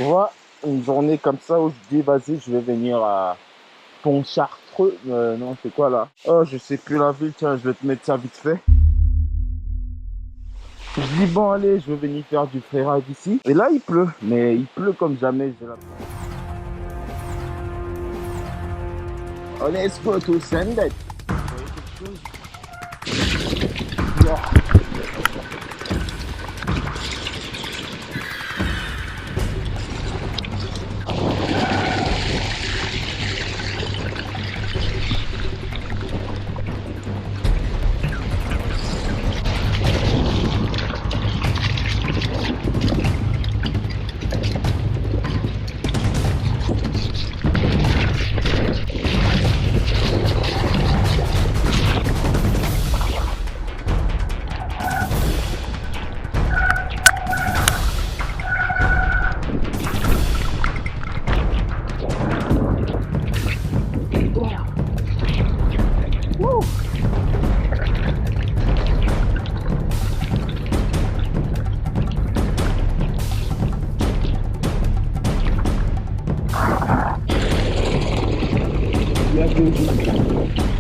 vois, une journée comme ça où je dis, vas-y, je vais venir à Pontchartreux. Non, c'est quoi là? Oh, je sais plus la ville, tiens, je vais te mettre ça vite fait. Je dis, bon, allez, je vais venir faire du freeride ici. Et là, il pleut, mais il pleut comme jamais, j'ai l'impression. On est spot au Sendet. Vous voyez quelque chose? Wow. Il y a 2 jours.